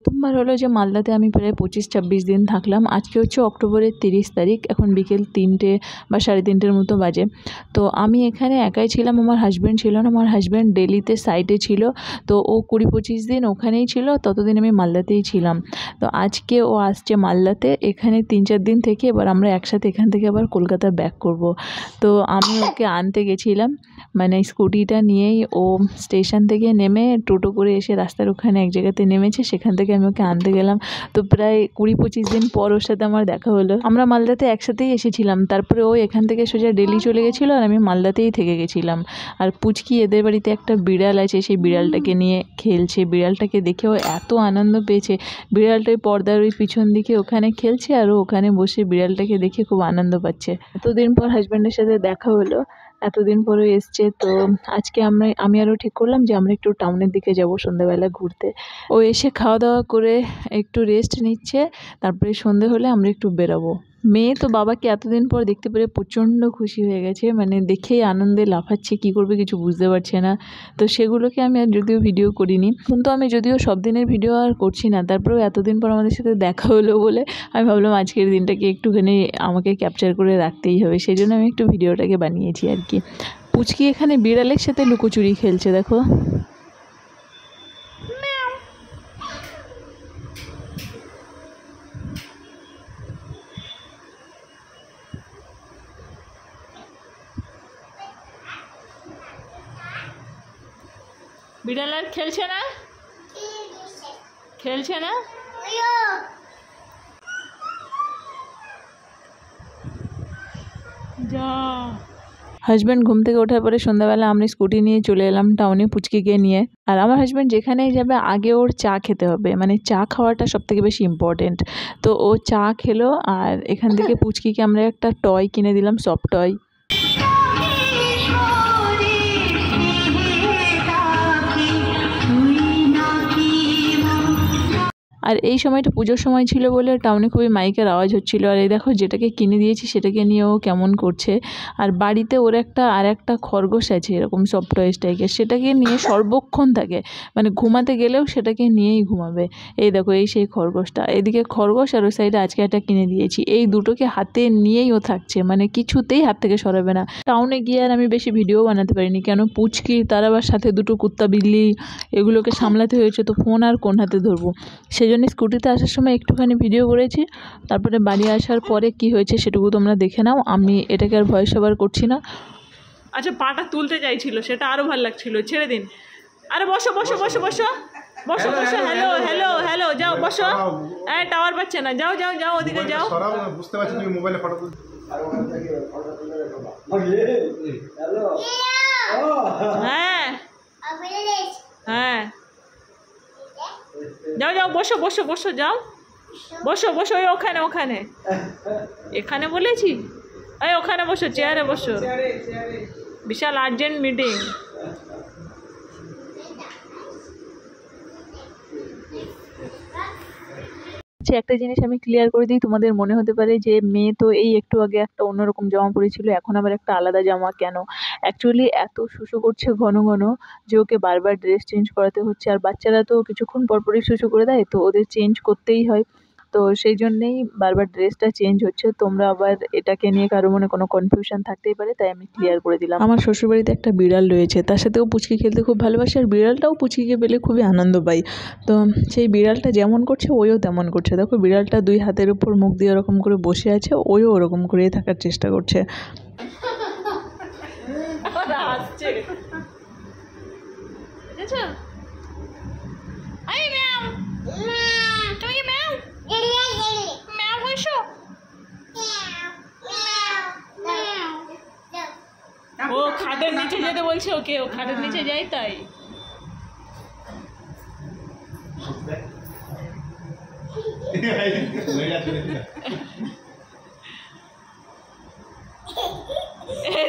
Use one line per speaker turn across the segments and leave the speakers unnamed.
প্রথমবার হলো যে মালদাতে আমি প্রায় 25-26 দিন থাকলাম। আজকে হচ্ছে অক্টোবরের 30 তারিখ, এখন বিকেল 3টে বা 3:30 মতো বাজে। তো আমি এখানে একাই ছিলাম, আমার হাজব্যান্ড ছিল না। আমার হাজব্যান্ড দিল্লিতে সাইটে ছিল, তো ও 20-25 দিন ওখানেই ছিল, ততদিন আমি মালদাতেই ছিলাম। তো আজকে ও আসছে মালদাতে, এখানে 3-4 দিন থেকে এবার আমরা একসাথে এখান থেকে আবার কলকাতা ব্যাক করব। তো আমি ওকে আনতে গেছিলাম, মানে স্কুটিটা নিয়েই ও স্টেশন থেকে নেমে টোটো করে এসে রাস্তার ওখানে এক জায়গাতে নেমেছে, সেখান থেকে আমি ওকে আনতে গেলাম। তো প্রায় 20-25 দিন পর ওর সাথে আমার দেখা হলো। আমরা মালদাতে একসাথেই এসেছিলাম, তারপরে ও এখান থেকে সোজা দিল্লি চলে গেছিলো আর আমি মালদাতেই থেকে গেছিলাম। আর পুচকি এদের বাড়িতে একটা বিড়াল আছে, সেই বিড়ালটাকে নিয়ে খেলছে। বিড়ালটাকে দেখে ও এত আনন্দ পেয়েছে। বিড়ালটা ওই পর্দার ওই পিছন দিকে ওখানে খেলছে আর ও ওখানে বসে বিড়ালটাকে দেখে খুব আনন্দ পাচ্ছে। এতদিন পর হাজব্যান্ডের সাথে দেখা হলো, এতদিন পরে এসছে। তো আজকে আমি আরও ঠিক করলাম যে আমরা একটু টাউনের দিকে যাব সন্ধ্যাবেলা ঘুরতে। ও এসে খাওয়া দাওয়া করে একটু রেস্ট নিচ্ছে, তারপরে সন্ধে হলে আমরা একটু বেরোবো। মেয়ে তো বাবাকে এতদিন পর দেখতে পেরে প্রচণ্ড খুশি হয়ে গেছে, মানে দেখেই আনন্দে লাফাচ্ছে, কী করবে কিছু বুঝতে পারছে না। তো সেগুলোকে আমি আর যদিও ভিডিও করিনি, কিন্তু আমি যদিও সব দিনের ভিডিও আর করছি না, তারপরেও এতদিন পর আমাদের সাথে দেখা হলো বলে আমি ভাবলাম আজকের দিনটাকে একটুখানি আমাকে ক্যাপচার করে রাখতেই হবে, সেই জন্য আমি একটু ভিডিওটাকে বানিয়েছি আর কি। পুচকি এখানে বিড়ালের সাথে লুকোচুরি খেলছে, দেখো। বিড়াল আর খেলছে না, খেলছে না। যা হাজব্যান্ড ঘুম থেকে ওঠার পরে সন্ধ্যাবেলা আমরা স্কুটি নিয়ে চলে এলাম টাউনে পুচকিকে নিয়ে। আর আমার হাজব্যান্ড যেখানেই যাবে আগে ওর চা খেতে হবে, মানে চা খাওয়াটা সবথেকে বেশি ইম্পর্টেন্ট। তো ও চা খেলো আর এখান থেকে পুচকিকে আমরা একটা টয় কিনে দিলাম, সফট টয়। আর এই সময়টা পুজোর সময় ছিল বলে টাউনে খুবই মাইকের আওয়াজ হচ্ছিল। আর এই দেখো যেটাকে কিনে দিয়েছি সেটাকে নিয়ে ও কেমন করছে। আর বাড়িতে ওর আর একটা খরগোশ আছে এরকম সফট টয়েস টাইপের, সেটাকে নিয়ে সর্বক্ষণ থাকে, মানে ঘুমাতে গেলেও সেটাকে নিয়েই ঘুমাবে। এই দেখো এই সেই খরগোশটা, এদিকে খরগোশ আর ওই সাইডে আজকে একটা কিনে দিয়েছি, এই দুটোকে হাতে নিয়েই ও থাকছে, মানে কিছুতেই হাত থেকে সরাবে না। টাউনে গিয়ে আর আমি বেশি ভিডিও বানাতে পারিনি, কেন পুচকি তার আবার সাথে দুটো কুত্তা বিল্লি এগুলোকে সামলাতে হয়েছে, তো ফোন আর কোন হাতে ধরবো। সেই জন্য স্কুটিতে আসার সময় একটুখানি ভিডিও করেছি, তারপরে বাড়ি আসার পরে কি হয়েছে সেটুকু তোমরা দেখে নাও, আমি এটাকে আর ভয়েস ওভার করছি না। আচ্ছা পাটা তুলতে চাইছিল, সেটা আরও ভালো লাগছিল, ছেড়ে দিন। আরে বসো বসো বসো বসো বসো বসো, হ্যালো হ্যালো হ্যালো, যাও বসো। এই টাওয়ার পাচ্ছে না, যাও যাও যাও ওদিকে যাও।
বুঝতে পারছি তুমি মোবাইলে ফটো তুলতে।
হ্যাঁ হ্যাঁ, যাও যাও বসো বসো বসো, যাও বসো বসো, ওই ওখানে ওখানে, এখানে বলেছি, এই ওখানে বসো, চেয়ারে বসো, বিশাল আর্জেন্ট মিটিং। একটা জিনিস আমি ক্লিয়ার করে দিই, তোমাদের মনে হতে পারে যে মেয়ে তো এই একটু আগে একটা অন্যরকম জামা পরেছিল, এখন আবার একটা আলাদা জামা কেন। অ্যাকচুয়ালি এত শুশু করছে ঘন ঘন যে ওকে বারবার ড্রেস চেঞ্জ করাতে হচ্ছে, আর বাচ্চারা তো কিছুক্ষণ পরপরই শুশু করে দেয়, তো ওদের চেঞ্জ করতেই হয়, তো সেই জন্যেই বারবার ড্রেসটা চেঞ্জ হচ্ছে। তোমরা আবার এটাকে নিয়ে কারো মনে কোনো কনফিউশন থাকতেই পারে, তাই আমি ক্লিয়ার করে দিলাম। আমার শ্বশুরবাড়িতে একটা বিড়াল রয়েছে, তার সাথেও পুচকি খেলতে খুব ভালোবাসে, আর বিড়ালটাও পুচকিকে পেলে খুবই আনন্দ পাই। তো সেই বিড়ালটা যেমন করছে ওইও তেমন করছে, দেখো বিড়ালটা 2 হাতের উপর মুখ দিয়ে ওরকম করে বসে আছে, ওইও ওরকম করেই থাকার চেষ্টা করছে। ও খাটের নিচে যেতে বলছে ওকে, ও খাটের নিচে যাই তাই।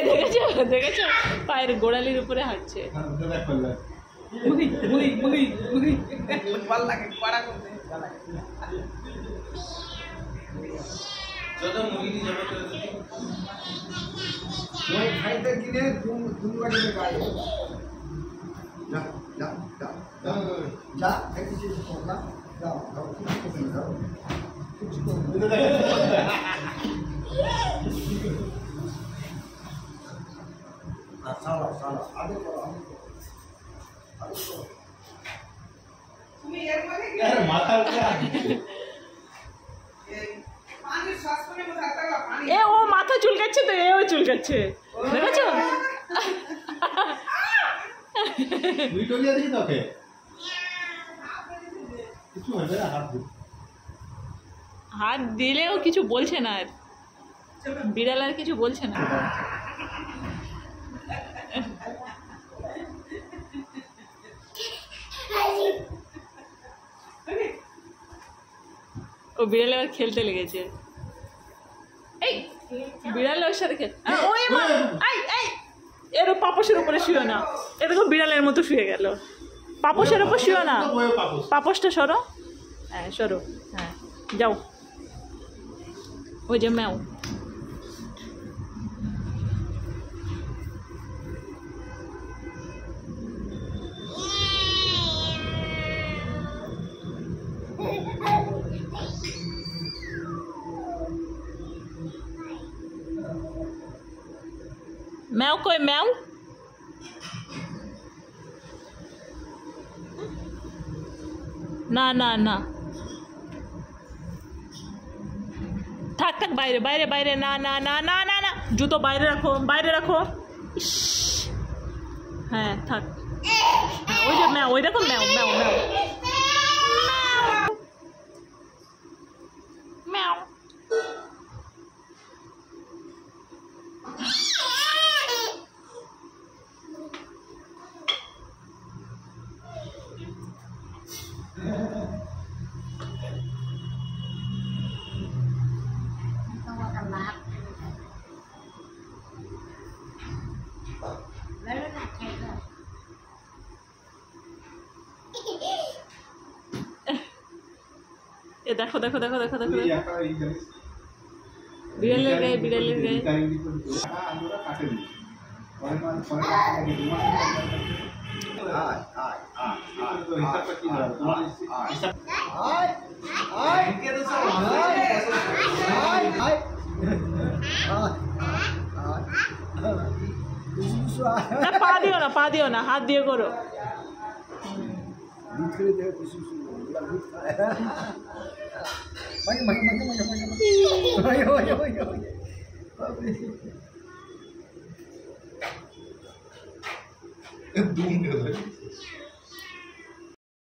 দেখেছো দেখেছো, পায়ের গোড়ালির উপরে হাঁটছে।
খাইতে কিনে তুমি বাড়িতে গায়ে যা যা যা যা একটু
এ ও মাথা চুলকাচ্ছে তো এও চুলকাচ্ছে দেখেছো হাত দিলেও কিছু বলছে না আর বিড়াল আর কিছু বলছে না ও বিড়াল আবার খেলতে লেগেছে এই বিড়াল ওর সাথে এরকম পাপোশের উপরে শুয়ে না এরকম বিড়ালের মতো শুয়ে গেল পাপোশের উপর শুয়ে না পাপোশটা সরো হ্যাঁ সরো হ্যাঁ যাও ওই যে ম্যাও ম্যাও কই ম্যাও না না না থাক থাক বাইরে বাইরে বাইরে না না না না না না জুতো বাইরে রাখো ইস হ্যাঁ থাক হ্যাঁ ওই যে ম্যাও ওই দেখো ম্যাও ম্যাও ম্যাও ম্যাও এ দেখো দেখো দেখো দেখো দেখো বিড়ালের গায়ে পা দিও না হাত দিয়ে করো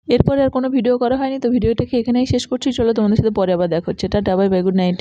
এরপরে আর কোনো ভিডিও করা হয়নি তো ভিডিওটাকে এখানেই শেষ করছি চলো তোমাদের সাথে পরে আবার দেখা হচ্ছে tata bye bye good night